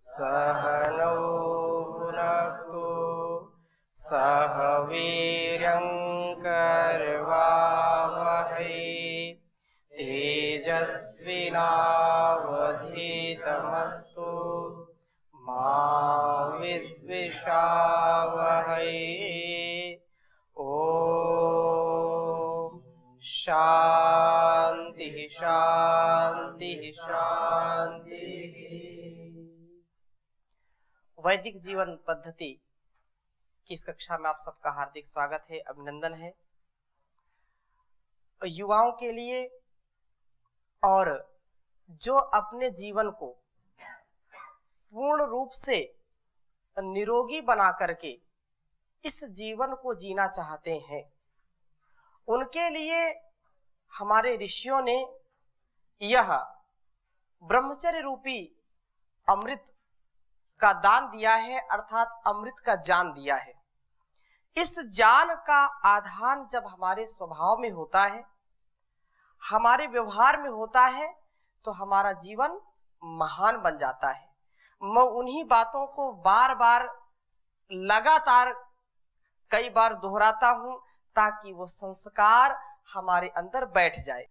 सहनौ भुनक्तु सह वीर्यं करवावहै तेजस्विनावधीतमस्तु मा विद्विषावहै। ओम शांति शांति शांति। वैदिक जीवन पद्धति की इस कक्षा में आप सबका हार्दिक स्वागत है, अभिनंदन है। युवाओं के लिए और जो अपने जीवन को पूर्ण रूप से निरोगी बना करके इस जीवन को जीना चाहते हैं, उनके लिए हमारे ऋषियों ने यह ब्रह्मचर्य रूपी अमृत का दान दिया है, अर्थात अमृत का ज्ञान दिया है। इस ज्ञान का आधान जब हमारे स्वभाव में होता है, हमारे व्यवहार में होता है, तो हमारा जीवन महान बन जाता है। मैं उन्हीं बातों को बार बार लगातार कई बार दोहराता हूं ताकि वो संस्कार हमारे अंदर बैठ जाए,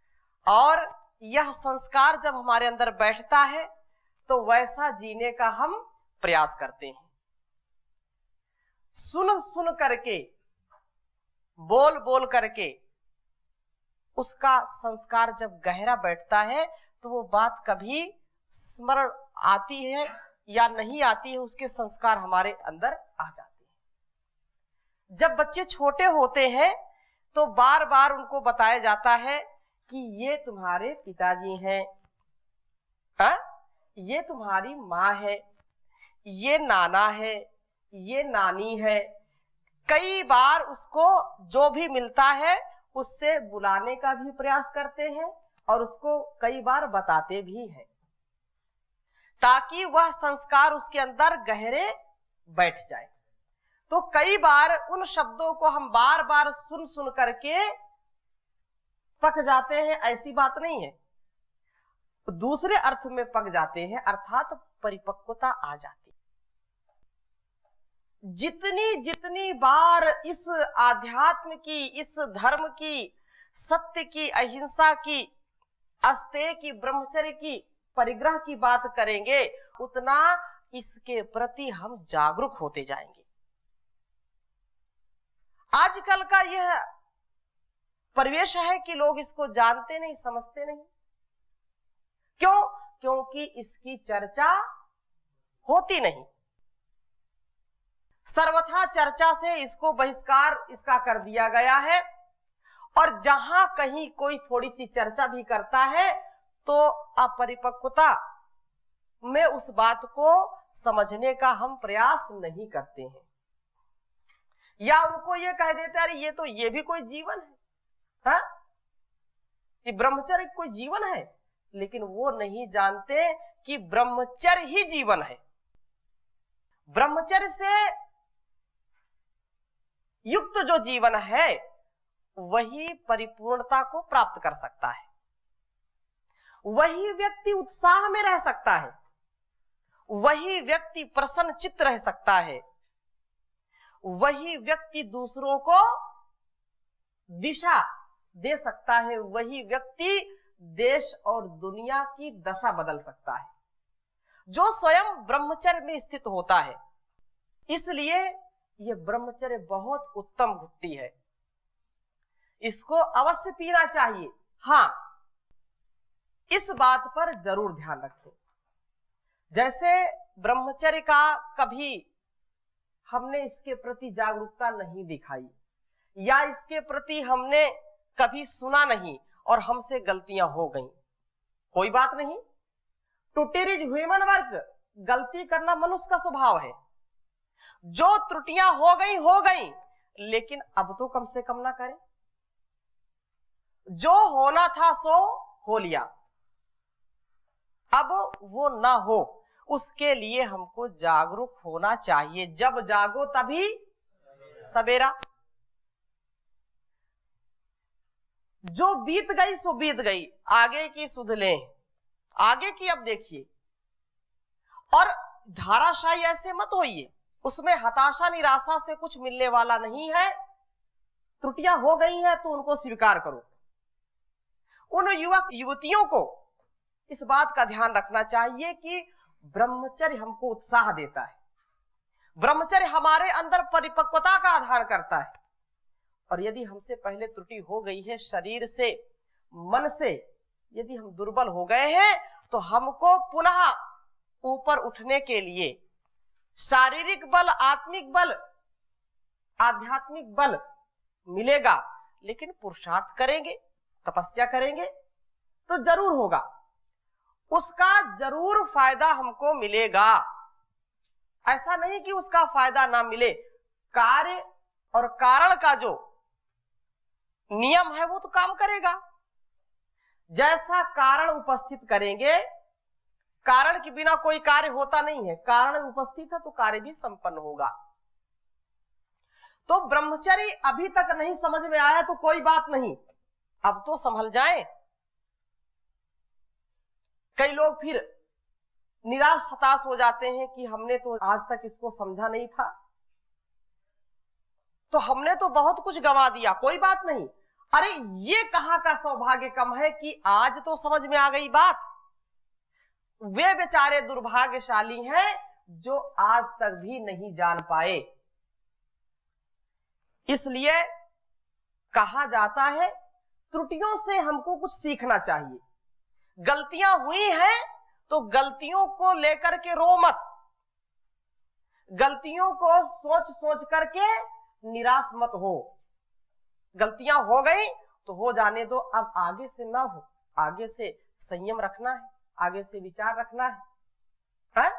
और यह संस्कार जब हमारे अंदर बैठता है तो वैसा जीने का हम प्रयास करते हैं। सुन सुन करके, बोल बोल करके उसका संस्कार जब गहरा बैठता है तो वो बात कभी स्मरण आती है या नहीं आती है, उसके संस्कार हमारे अंदर आ जाते हैं। जब बच्चे छोटे होते हैं तो बार बार उनको बताया जाता है कि ये तुम्हारे पिताजी हैं, ये तुम्हारी माँ है, ये नाना है, ये नानी है। कई बार उसको जो भी मिलता है उससे बुलाने का भी प्रयास करते हैं और उसको कई बार बताते भी हैं, ताकि वह संस्कार उसके अंदर गहरे बैठ जाए। तो कई बार उन शब्दों को हम बार बार सुन सुन करके पक जाते हैं, ऐसी बात नहीं है, दूसरे अर्थ में पक जाते हैं, अर्थात परिपक्वता आ जाती है। जितनी जितनी बार इस आध्यात्म की, इस धर्म की, सत्य की, अहिंसा की, अस्तेय की, ब्रह्मचर्य की, परिग्रह की बात करेंगे, उतना इसके प्रति हम जागरूक होते जाएंगे। आजकल का यह परिवेश है कि लोग इसको जानते नहीं, समझते नहीं। क्यों? क्योंकि इसकी चर्चा होती नहीं। सर्वथा चर्चा से इसको बहिष्कार इसका कर दिया गया है, और जहां कहीं कोई थोड़ी सी चर्चा भी करता है तो अपरिपक्वता में उस बात को समझने का हम प्रयास नहीं करते हैं, या उनको ये कह देते हैं अरे ये भी कोई जीवन है, हाँ? ये ब्रह्मचर्य कोई जीवन है, लेकिन वो नहीं जानते कि ब्रह्मचर्य ही जीवन है। ब्रह्मचर्य से युक्त जो जीवन है वही परिपूर्णता को प्राप्त कर सकता है, वही व्यक्ति उत्साह में रह सकता है, वही व्यक्ति प्रसन्न चित्त रह सकता है, वही व्यक्ति दूसरों को दिशा दे सकता है, वही व्यक्ति देश और दुनिया की दशा बदल सकता है, जो स्वयं ब्रह्मचर्य में स्थित होता है। इसलिए यह ब्रह्मचर्य बहुत उत्तम घुट्टी है, इसको अवश्य पीना चाहिए। हाँ, इस बात पर जरूर ध्यान रखें, जैसे ब्रह्मचर्य का कभी हमने इसके प्रति जागरूकता नहीं दिखाई, या इसके प्रति हमने कभी सुना नहीं और हमसे गलतियां हो गई, कोई बात नहीं। टुटेर इज ह्यूमन वर्क, गलती करना मनुष्य का स्वभाव है। जो त्रुटियां हो गई, लेकिन अब तो कम से कम ना करें। जो होना था सो हो लिया, अब वो ना हो, उसके लिए हमको जागरूक होना चाहिए। जब जागो तभी सवेरा। जो बीत गई सो बीत गई, आगे की सुध लें। आगे की अब देखिए, और धाराशायी ऐसे मत होइए, उसमें हताशा निराशा से कुछ मिलने वाला नहीं है। त्रुटियां हो गई हैं तो उनको स्वीकार करो। उन युवक युवतियों को इस बात का ध्यान रखना चाहिए कि ब्रह्मचर्य हमको उत्साह देता है, ब्रह्मचर्य हमारे अंदर परिपक्वता का आधार करता है। और यदि हमसे पहले त्रुटि हो गई है, शरीर से मन से यदि हम दुर्बल हो गए हैं, तो हमको पुनः ऊपर उठने के लिए शारीरिक बल, आत्मिक बल, आध्यात्मिक बल मिलेगा। लेकिन पुरुषार्थ करेंगे, तपस्या करेंगे तो जरूर होगा, उसका जरूर फायदा हमको मिलेगा। ऐसा नहीं कि उसका फायदा ना मिले। कार्य और कारण का जो नियम है वो तो काम करेगा। जैसा कारण उपस्थित करेंगे, कारण के बिना कोई कार्य होता नहीं है, कारण उपस्थित है तो कार्य भी संपन्न होगा। तो ब्रह्मचर्य अभी तक नहीं समझ में आया तो कोई बात नहीं, अब तो संभल जाएं। कई लोग फिर निराश हताश हो जाते हैं कि हमने तो आज तक इसको समझा नहीं था, तो हमने तो बहुत कुछ गंवा दिया। कोई बात नहीं, अरे ये कहां का सौभाग्य कम है कि आज तो समझ में आ गई बात। वे बेचारे दुर्भाग्यशाली हैं जो आज तक भी नहीं जान पाए। इसलिए कहा जाता है त्रुटियों से हमको कुछ सीखना चाहिए। गलतियां हुई हैं तो गलतियों को लेकर के रो मत, गलतियों को सोच सोच करके निराश मत हो। गलतियां हो गई तो हो जाने दो, अब आगे से ना हो, आगे से संयम रखना है, आगे से विचार रखना है?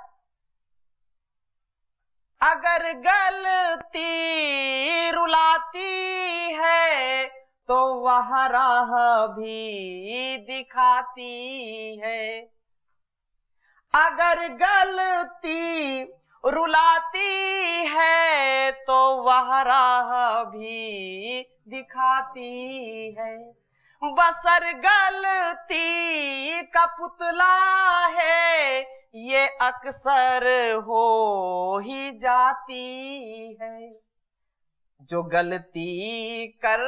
अगर गलती रुलाती है तो वह राह भी दिखाती है। अगर गलती रुलाती है तो वह राह भी दिखाती है। बसर गलती का पुतला है, ये अक्सर हो ही जाती है। जो गलती कर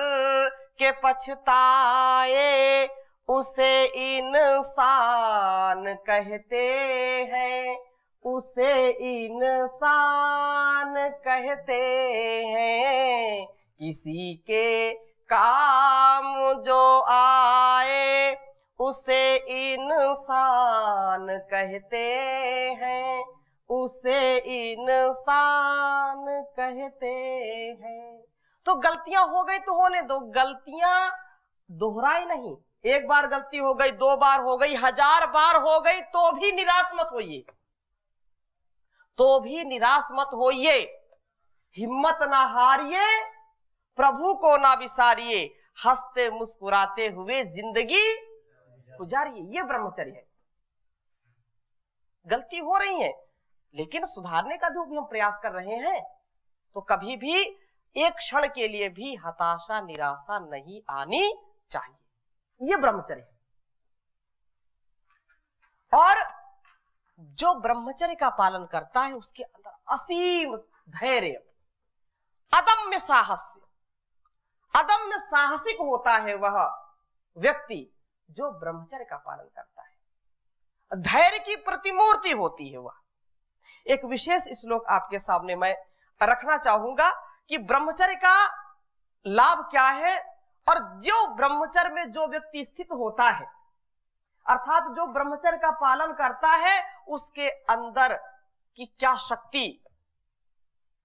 के पछताए उसे इंसान कहते हैं, उसे इंसान कहते हैं। किसी के काम जो आए उसे इंसान कहते हैं, उसे इंसान कहते हैं। तो गलतियां हो गई तो होने दो, गलतियां दोहराई नहीं। एक बार गलती हो गई, 2 बार हो गई, 1000 बार हो गई तो भी निराश मत होइए, तो भी निराश मत होइए। हिम्मत ना हारिए, प्रभु को ना विसारिए, हंसते मुस्कुराते हुए जिंदगी गुजारिए। ये ब्रह्मचर्य है। गलती हो रही है लेकिन सुधारने का जो भी हम प्रयास कर रहे हैं, तो कभी भी एक क्षण के लिए भी हताशा निराशा नहीं आनी चाहिए। ये ब्रह्मचर्य है। और जो ब्रह्मचर्य का पालन करता है उसके अंदर असीम धैर्य, अदम्य साहस, अदम्य साहसिक होता है वह व्यक्ति जो ब्रह्मचर्य का पालन करता है। धैर्य की प्रतिमूर्ति होती है वह। एक विशेष श्लोक आपके सामने मैं रखना चाहूंगा कि ब्रह्मचर्य का लाभ क्या है, और जो ब्रह्मचर्य में जो व्यक्ति स्थित होता है, अर्थात जो ब्रह्मचर्य का पालन करता है, उसके अंदर की क्या शक्ति,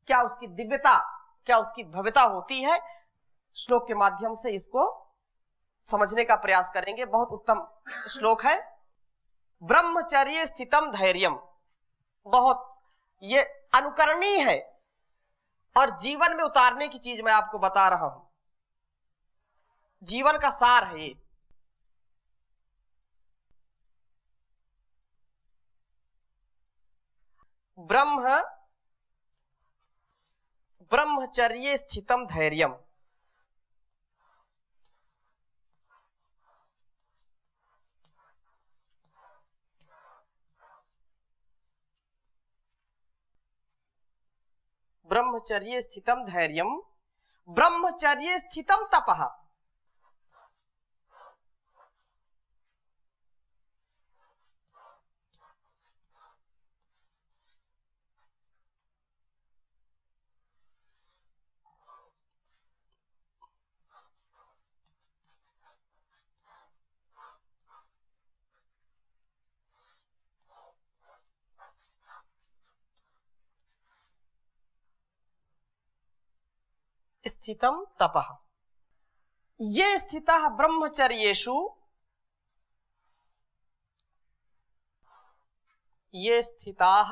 क्या उसकी दिव्यता, क्या उसकी भव्यता होती है। श्लोक के माध्यम से इसको समझने का प्रयास करेंगे। बहुत उत्तम श्लोक है। ब्रह्मचर्य स्थितम धैर्यम, बहुत ये अनुकरणीय है और जीवन में उतारने की चीज मैं आपको बता रहा हूं। जीवन का सार है ये। ब्रह्मचर्य स्थितम धैर्यम। ब्रह्मचर्ये स्थितम धैर्यम, ब्रह्मचर्ये स्थितम तपः। स्थितम तपः। ये स्थितः ब्रह्मचर्येषु, ये स्थिताः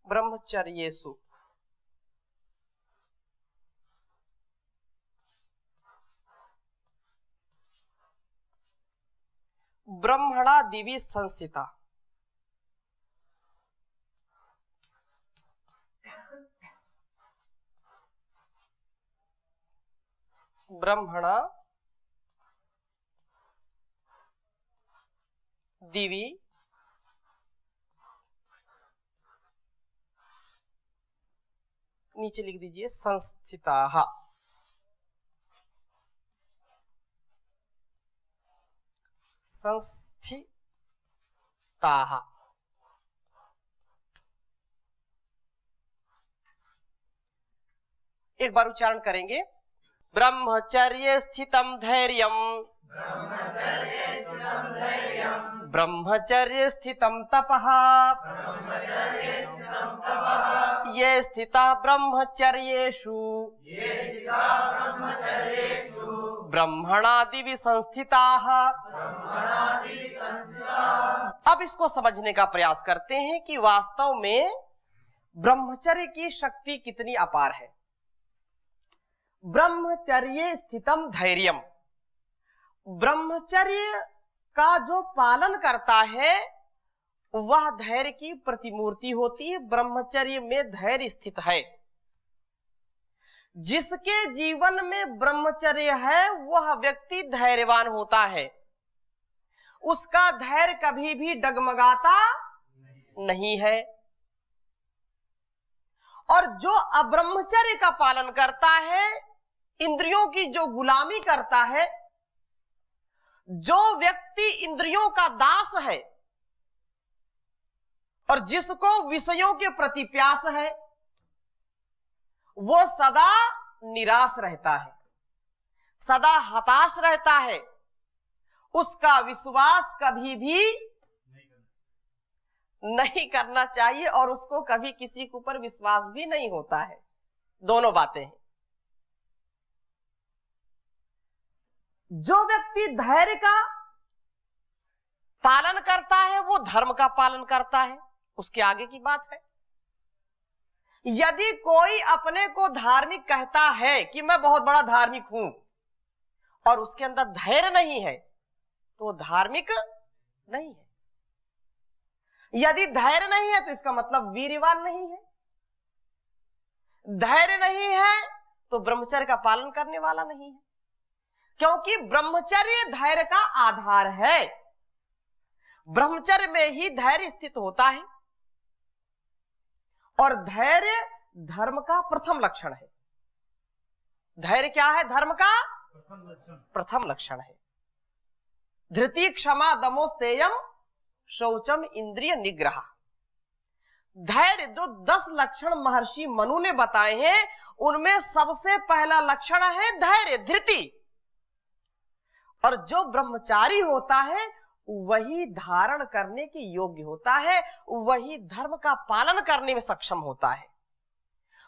ब्रह्मचर्येषु ब्रह्मणा दिवि संस्थिता। ब्रह्मणा दिवि नीचे लिख दीजिए संस्थिताः। संस्थिताः। एक बार उच्चारण करेंगे। ब्रह्मचर्ये स्थितम धैर्यम, ब्रह्मचर्ये स्थितम तपः, ये स्थिता ब्रह्मचर्येषु ब्रह्मणा दिवि संस्थिताः। अब इसको समझने का प्रयास करते हैं कि वास्तव में ब्रह्मचर्य की शक्ति कितनी अपार है। ब्रह्मचर्ये स्थितम धैर्यम, ब्रह्मचर्य का जो पालन करता है वह धैर्य की प्रतिमूर्ति होती है। ब्रह्मचर्य में धैर्य स्थित है। जिसके जीवन में ब्रह्मचर्य है वह व्यक्ति धैर्यवान होता है। उसका धैर्य कभी भी डगमगाता नहीं है। और जो अब्रह्मचर्य का पालन करता है, इंद्रियों की जो गुलामी करता है, जो व्यक्ति इंद्रियों का दास है और जिसको विषयों के प्रति प्यास है, वो सदा निराश रहता है, सदा हताश रहता है। उसका विश्वास कभी भी नहीं करना चाहिए और उसको कभी किसी के ऊपर विश्वास भी नहीं होता है। दोनों बातें हैं। जो व्यक्ति धैर्य का पालन करता है वो धर्म का पालन करता है। उसके आगे की बात है। यदि कोई अपने को धार्मिक कहता है कि मैं बहुत बड़ा धार्मिक हूं और उसके अंदर धैर्य नहीं है तो वो धार्मिक नहीं है। यदि धैर्य नहीं है तो इसका मतलब वीरवान नहीं है। धैर्य नहीं है तो ब्रह्मचर्य का पालन करने वाला नहीं है, क्योंकि ब्रह्मचर्य धैर्य का आधार है। ब्रह्मचर्य में ही धैर्य स्थित होता है और धैर्य धर्म का प्रथम लक्षण है। धैर्य क्या है? धर्म का प्रथम लक्षण है। धृति, क्षमा, दमो, स्तेयम, शौचम, इंद्रिय निग्रह। धैर्य जो 10 लक्षण महर्षि मनु ने बताए हैं उनमें सबसे पहला लक्षण है धैर्य, धृति। और जो ब्रह्मचारी होता है वही धारण करने के योग्य होता है, वही धर्म का पालन करने में सक्षम होता है,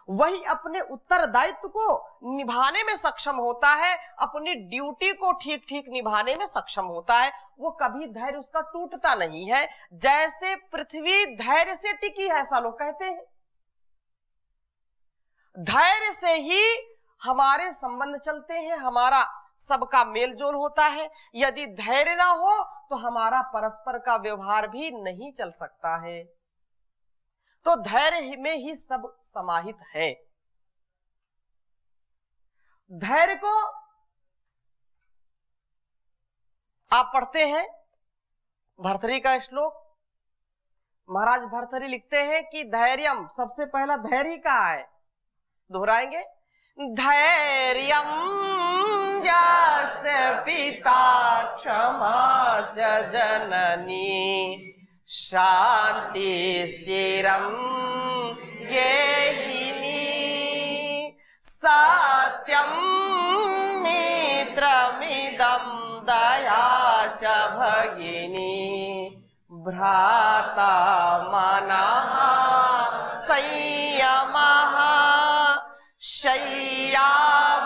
वही अपने उत्तरदायित्व को निभाने में सक्षम होता है, अपनी ड्यूटी को ठीक ठीक निभाने में सक्षम होता है। वो कभी धैर्य उसका टूटता नहीं है। जैसे पृथ्वी धैर्य से टिकी है ऐसा लोग कहते हैं। धैर्य से ही हमारे संबंध चलते हैं, हमारा सबका मेलजोल होता है। यदि धैर्य ना हो तो हमारा परस्पर का व्यवहार भी नहीं चल सकता है। तो धैर्य में ही सब समाहित है। धैर्य को आप पढ़ते हैं भर्तृहरि का श्लोक। महाराज भर्तृहरि लिखते हैं कि धैर्यम, सबसे पहला धैर्य कहा है, दोहराएंगे, धैर्यम यस्य पिता क्षमा च जननी शान्तिश्चिरं गेहिनी सत्यं मित्रमिदं दया च भगिनी भ्राता मनः संयमः शय्या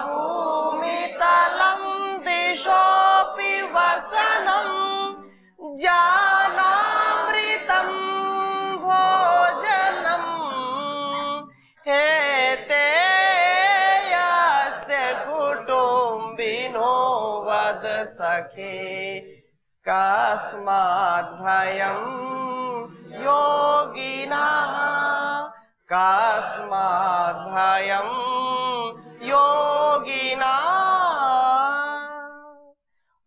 भूमितलं दिशोऽपि वसनं ज्ञानामृतं भोजनं हेते यस्य कुटुम्बिनो वद सखे कस्माद् भयं योगिनः कस्माद् भयं योगिना।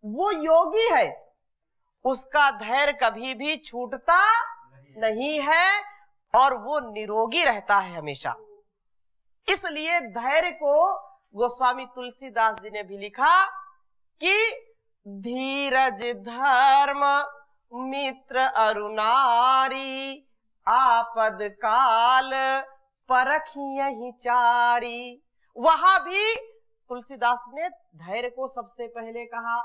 वो योगी है, उसका धैर्य कभी भी छूटता नहीं है और वो निरोगी रहता है हमेशा। इसलिए धैर्य को गोस्वामी तुलसीदास जी ने भी लिखा कि धीरज धर्म मित्र अरुणारी आपद काल परखियहि चारी। वहां भी तुलसीदास ने धैर्य को सबसे पहले कहा।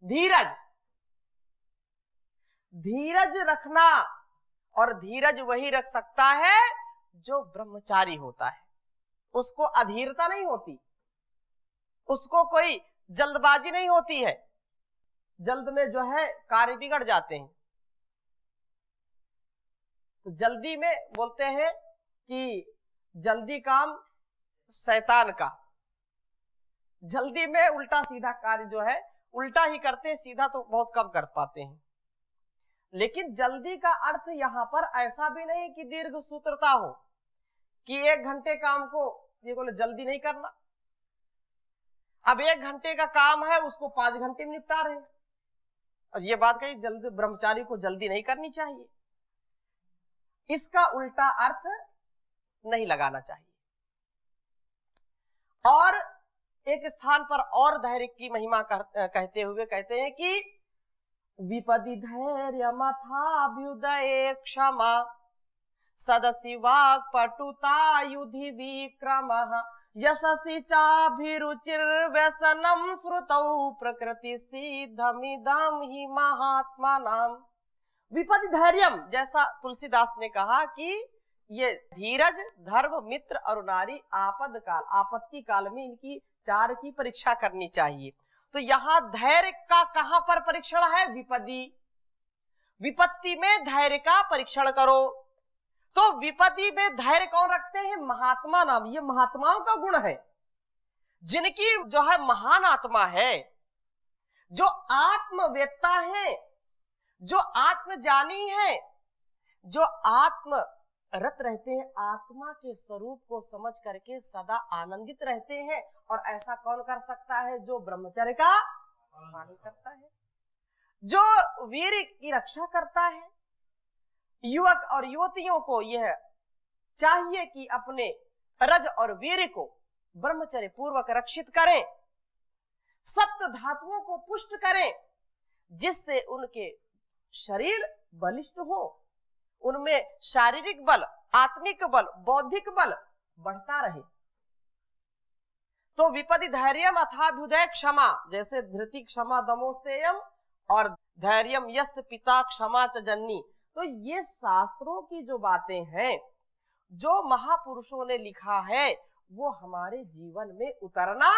धीरज, धीरज रखना, और धीरज वही रख सकता है जो ब्रह्मचारी होता है। उसको अधीरता नहीं होती, उसको कोई जल्दबाजी नहीं होती है, जल्द में जो है कार्य बिगड़ जाते हैं। तो जल्दी में बोलते हैं कि जल्दी काम शैतान का, जल्दी में उल्टा सीधा कार्य जो है उल्टा ही करते हैं, सीधा तो बहुत कम कर पाते हैं। लेकिन जल्दी का अर्थ यहाँ पर ऐसा भी नहीं कि दीर्घ सूत्रता हो, कि 1 घंटे काम को ये बोले जल्दी नहीं करना। अब 1 घंटे का काम है उसको 5 घंटे में निपटा रहे हैं, और ये बात कही जल्दी ब्रह्मचारी को जल्दी नहीं करनी चाहिए। इसका उल्टा अर्थ नहीं लगाना चाहिए। और एक स्थान पर और धैर्य की महिमा कहते हुए कहते हैं कि विपदि धैर्य मथाभ्युदये क्षमा सदसि वाक् पटुता युधि विक्रमः यशसि चाभिरुचिर्व्यसनं श्रुतौ प्रकृति सिद्धमिदं हि महात्मानाम्। विपदि धैर्यम, जैसा तुलसीदास ने कहा कि ये धीरज धर्म मित्र और नारी आपद काल, आपत्ति काल में इनकी 4 की परीक्षा करनी चाहिए। तो यहाँ धैर्य का कहां पर परीक्षण है? विपदि, विपत्ति में धैर्य का परीक्षण करो। तो विपत्ति में धैर्य कौन रखते हैं? महात्मा नाम। ये महात्माओं का गुण है, जिनकी जो है महान आत्मा है, जो आत्मवेत्ता है, जो आत्मजानी है, जो आत्म रत रहते हैं, आत्मा के स्वरूप को समझ करके सदा आनंदित रहते हैं। और ऐसा कौन कर सकता है? जो ब्रह्मचर्य का पालन करता है, जो वीर की रक्षा करता है। युवक और युवतियों को यह चाहिए कि अपने रज और वीर को ब्रह्मचर्य पूर्वक रक्षित करें, सप्त धातुओं को पुष्ट करें, जिससे उनके शरीर बलिष्ठ हो, उनमें शारीरिक बल, आत्मिक बल, बौद्धिक बल बढ़ता रहे। तो विपदि धैर्यम अथाभ्युदय क्षमा, जैसे धृति क्षमा दमोस्तेयम और धैर्यम यस्य पिता क्षमा च जननी। तो ये शास्त्रों की जो बातें हैं, जो महापुरुषों ने लिखा है, वो हमारे जीवन में उतरना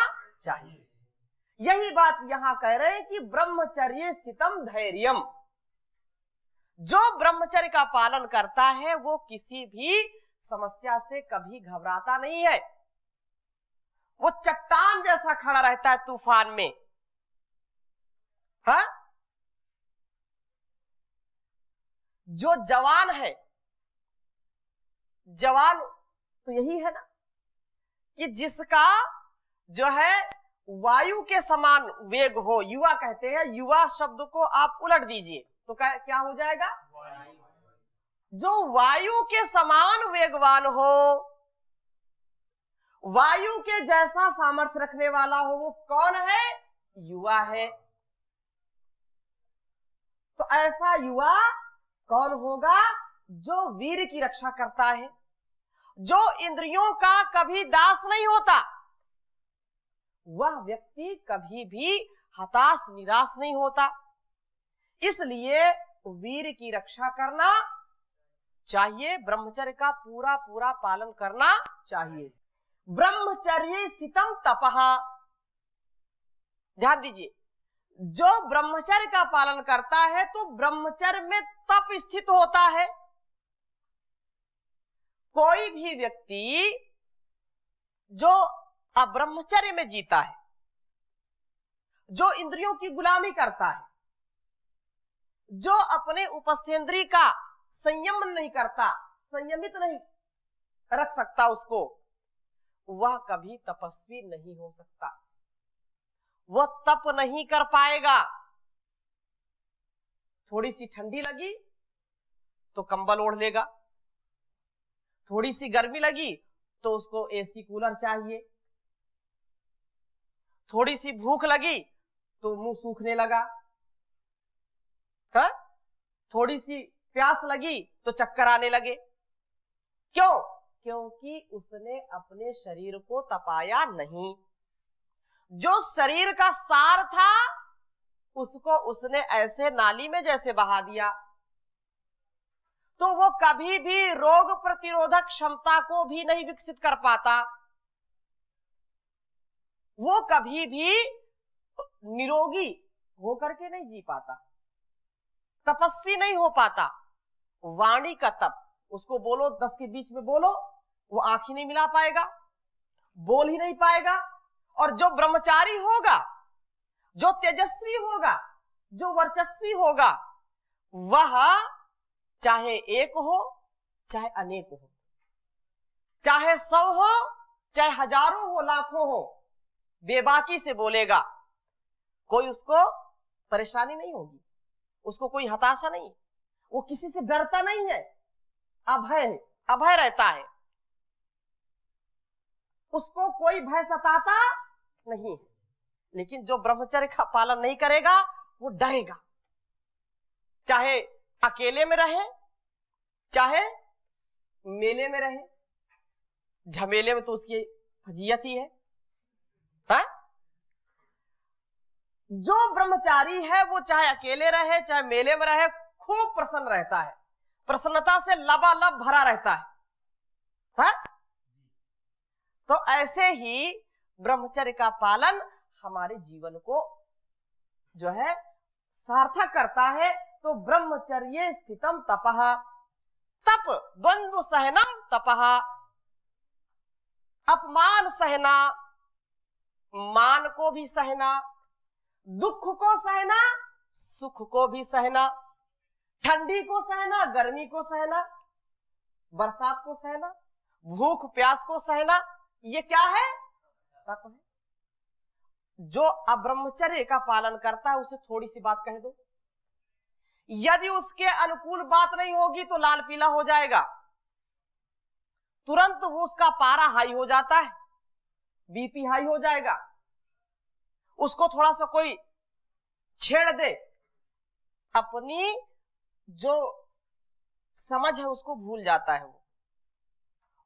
चाहिए। यही बात यहां कह रहे हैं कि ब्रह्मचर्य स्थितम धैर्यम। जो ब्रह्मचर्य का पालन करता है वो किसी भी समस्या से कभी घबराता नहीं है। वो चट्टान जैसा खड़ा रहता है तूफान में। हाँ, जो जवान है, जवान तो यही है ना कि जिसका जो है वायु के समान वेग हो, युवा कहते हैं, युवा शब्द को आप उलट दीजिए तो क्या हो जाएगा? जो वायु के समान वेगवान हो, वायु के जैसा सामर्थ्य रखने वाला हो, वो कौन है? युवा है। तो ऐसा युवा कौन होगा? जो वीर की रक्षा करता है, जो इंद्रियों का कभी दास नहीं होता, वह व्यक्ति कभी भी हताश निराश नहीं होता। इसलिए वीर की रक्षा करना चाहिए, ब्रह्मचर्य का पूरा पूरा पालन करना चाहिए। ब्रह्मचर्य स्थितम तपः, ध्यान दीजिए, जो ब्रह्मचर्य का पालन करता है तो ब्रह्मचर्य में तप स्थित होता है। कोई भी व्यक्ति जो अब्रह्मचर्य में जीता है, जो इंद्रियों की गुलामी करता है, जो अपने उपस्थेंद्रिय का संयम नहीं करता, संयमित नहीं रख सकता उसको, वह कभी तपस्वी नहीं हो सकता, वह तप नहीं कर पाएगा। थोड़ी सी ठंडी लगी तो कंबल ओढ़ लेगा, थोड़ी सी गर्मी लगी तो उसको एसी कूलर चाहिए, थोड़ी सी भूख लगी तो मुंह सूखने लगा, थोड़ी सी प्यास लगी तो चक्कर आने लगे। क्यों? क्योंकि उसने अपने शरीर को तपाया नहीं। जो शरीर का सार था उसको उसने ऐसे नाली में जैसे बहा दिया, तो वो कभी भी रोग प्रतिरोधक क्षमता को भी नहीं विकसित कर पाता, वो कभी भी निरोगी होकर के नहीं जी पाता, तपस्वी नहीं हो पाता। वाणी का तप, उसको बोलो 10 के बीच में बोलो, वो आंख ही नहीं मिला पाएगा, बोल ही नहीं पाएगा। और जो ब्रह्मचारी होगा, जो तेजस्वी होगा, जो वर्चस्वी होगा, वह चाहे एक हो चाहे अनेक हो, चाहे 100 हो चाहे हजारों हो, लाखों हो, बेबाकी से बोलेगा, कोई उसको परेशानी नहीं होगी, उसको कोई हताशा नहीं, वो किसी से डरता नहीं है, अभय रहता है, उसको कोई भय सताता नहीं है। लेकिन जो ब्रह्मचर्य का पालन नहीं करेगा वो डरेगा, चाहे अकेले में रहे चाहे मेले में रहे। झमेले में तो उसकी फजीयत ही है। जो ब्रह्मचारी है वो चाहे अकेले रहे चाहे मेले में रहे, खूब प्रसन्न रहता है, प्रसन्नता से लबालब भरा रहता है? तो ऐसे ही ब्रह्मचर्य का पालन हमारे जीवन को जो है सार्थक करता है। तो ब्रह्मचर्य स्थितम तपः, तप द्वंद्व सहनम तपः, अपमान सहना, मान को भी सहना, दुख को सहना, सुख को भी सहना, ठंडी को सहना, गर्मी को सहना, बरसात को सहना, भूख प्यास को सहना, ये क्या है? तप है। जो अब्रह्मचर्य का पालन करता है उसे थोड़ी सी बात कह दो, यदि उसके अनुकूल बात नहीं होगी तो लाल पीला हो जाएगा, तुरंत वो उसका पारा हाई हो जाता है, बीपी हाई हो जाएगा। उसको थोड़ा सा कोई छेड़ दे, अपनी जो समझ है उसको भूल जाता है,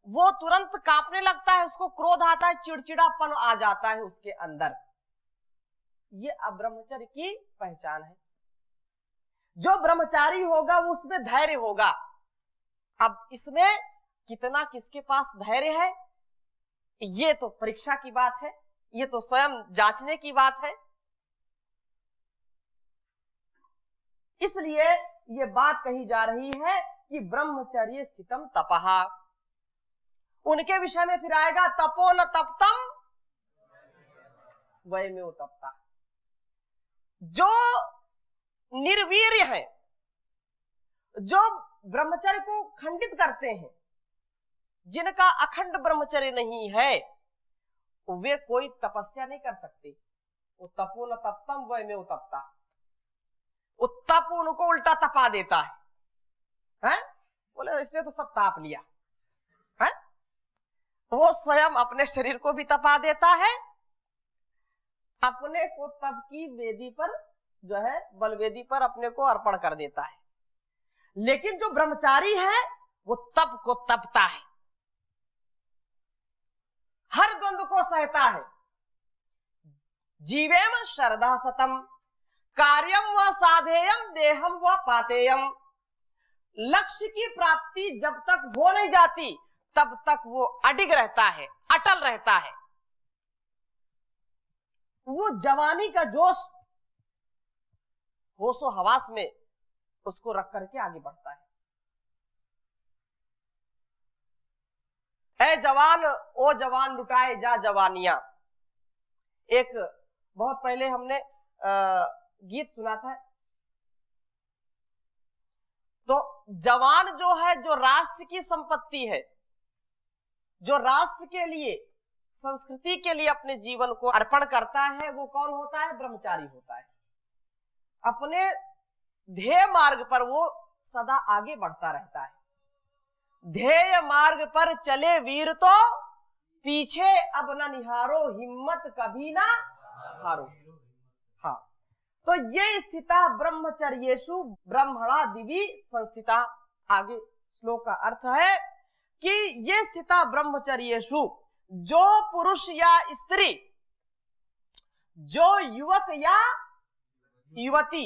वो तुरंत कांपने लगता है, उसको क्रोध आता है, चिड़चिड़ापन आ जाता है उसके अंदर। ये अब्रह्मचर्य की पहचान है। जो ब्रह्मचारी होगा वो उसमें धैर्य होगा। अब इसमें कितना किसके पास धैर्य है ये तो परीक्षा की बात है, ये तो स्वयं जांचने की बात है। इसलिए ये बात कही जा रही है कि ब्रह्मचर्य स्थितम तपः। उनके विषय में फिर आएगा तपो न तप्तम वयमेव तपता। जो निर्वीर्य है, जो ब्रह्मचर्य को खंडित करते हैं, जिनका अखंड ब्रह्मचर्य नहीं है, वे कोई तपस्या नहीं कर सकते। वो तपो न तप्तम वह में उत्तप्ता, वो तप उनको उल्टा तपा देता है? बोले इसने तो सब ताप लिया है। वो स्वयं अपने शरीर को भी तपा देता है, अपने को तप की वेदी पर जो है बलवेदी पर अपने को अर्पण कर देता है। लेकिन जो ब्रह्मचारी है वो तप को तपता है, हर द्वंद्व को सहता है। जीवेम श्रद्धा सतम कार्यम व साधेयम देहम व पातेयम। लक्ष्य की प्राप्ति जब तक हो नहीं जाती तब तक वो अडिग रहता है, अटल रहता है। वो जवानी का जोश होशो हवास में उसको रख करके आगे बढ़ता है। ऐ जवान ओ जवान लुटाए जा जवानियां, एक बहुत पहले हमने गीत सुना था। तो जवान जो है, जो राष्ट्र की संपत्ति है, जो राष्ट्र के लिए संस्कृति के लिए अपने जीवन को अर्पण करता है, वो कौन होता है? ब्रह्मचारी होता है। अपने ध्येय मार्ग पर वो सदा आगे बढ़ता रहता है। ध्येय मार्ग पर चले वीर तो पीछे अब न निहारो, हिम्मत कभी ना हारो। हाँ, तो ये स्थिता ब्रह्मचर्येषु ब्रह्मणा दिवी संस्थिता। आगे श्लोक का अर्थ है कि ये स्थिता ब्रह्मचर्येषु, जो पुरुष या स्त्री, जो युवक या युवती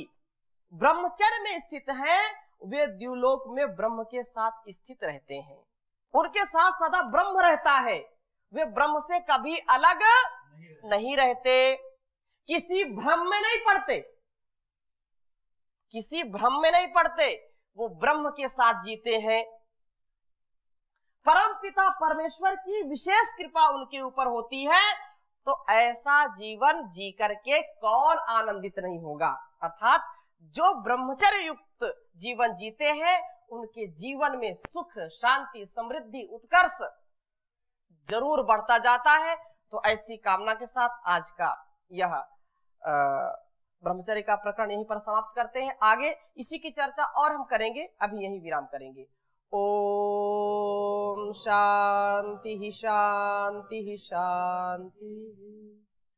ब्रह्मचर्य में स्थित हैं, वे द्युलोक में ब्रह्म के साथ स्थित रहते हैं। उनके साथ सदा ब्रह्म रहता है, वे ब्रह्म से कभी अलग नहीं रहते, किसी भ्रम में नहीं पड़ते, किसी भ्रम में नहीं पड़ते, वो ब्रह्म के साथ जीते हैं। परम पिता परमेश्वर की विशेष कृपा उनके ऊपर होती है, तो ऐसा जीवन जी करके कौन आनंदित नहीं होगा। अर्थात जो ब्रह्मचर्य युक्त जीवन जीते हैं उनके जीवन में सुख, शांति, समृद्धि, उत्कर्ष जरूर बढ़ता जाता है। तो ऐसी कामना के साथ आज का यह ब्रह्मचर्य का प्रकरण यहीं पर समाप्त करते हैं। आगे इसी की चर्चा और हम करेंगे, अभी यहीं विराम करेंगे। ओम शांति शांति शांति।